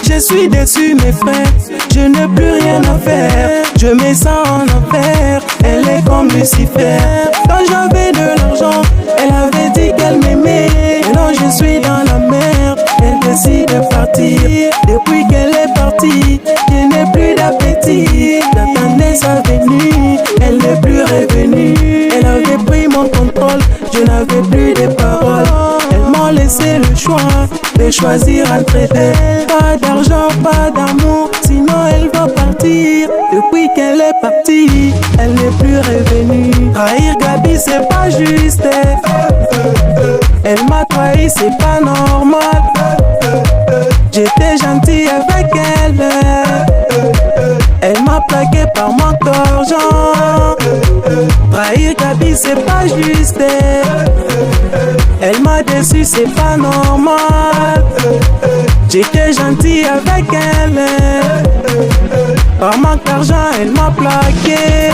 Je suis déçu mes frères, je n'ai plus rien à faire. Je me sens en enfer, elle est comme Lucifer. Quand j'avais de l'argent, elle avait dit qu'elle m'aimait. Maintenant je suis dans la merde, elle décide de partir. Depuis qu'elle est partie, je n'ai plus d'appétit. J'attendais sa venue, elle n'est plus revenue. Elle avait pris mon contrôle, je n'avais plus de paroles. Elle m'a laissé le choix de choisir entre elles. Pas d'argent, pas d'amour, sinon elle va partir. Depuis qu'elle est partie, elle n'est plus revenue. Trahir Gabi c'est pas juste. Elle m'a trahi, c'est pas normal. J'étais gentil avec elle. Elle m'a plaqué par manque d'argent. Trahir Gabi c'est pas juste. Elle m'a déçu, c'est pas normal. J'étais gentil avec elle. Par manque d'argent, elle m'a plaqué.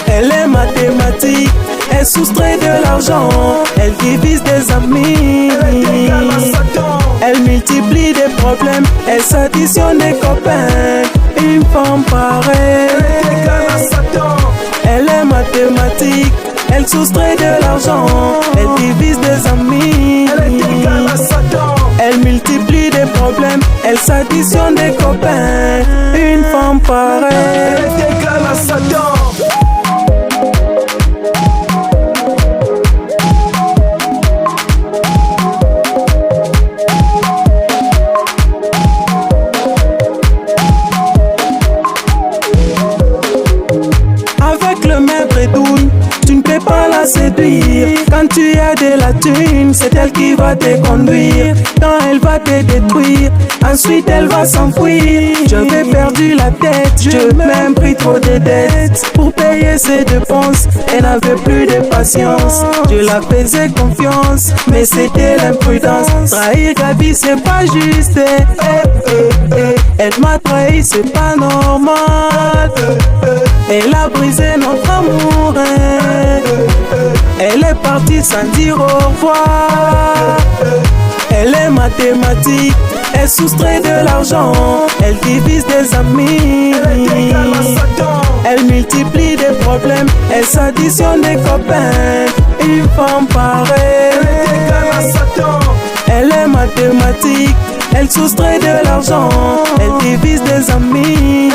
Elle est mathématique, elle soustrait de l'argent. Elle divise des amis. Elle multiplie des problèmes, elle s'additionne des copains. Une femme pareille. Elle est mathématique, elle soustrait de l'argent. Elle divise des amis. Elle multiplie des problèmes, elle s'additionne des copains. Une femme pareille. Elle est égale à Satan. Avec le maître douille, tu ne peux pas la séduire. Quand tu as de la thune, c'est elle qui va te conduire. Quand elle va te détruire, ensuite elle va s'enfuir. J'avais perdu la tête, je même pris trop de dettes. Pour payer ses dépenses, elle n'avait plus de patience. Je la faisais confiance, mais c'était l'imprudence. Trahir Gabi c'est pas juste. Elle m'a trahi, c'est pas normal. Elle a brisé notre amour. Elle est partie sans dire au revoir. Elle est mathématique, elle soustrait de l'argent. Elle divise des amis. Elle multiplie des problèmes, elle s'additionne des copains. Une femme pareille. Elle est mathématique, elle soustrait de l'argent. Elle divise des amis.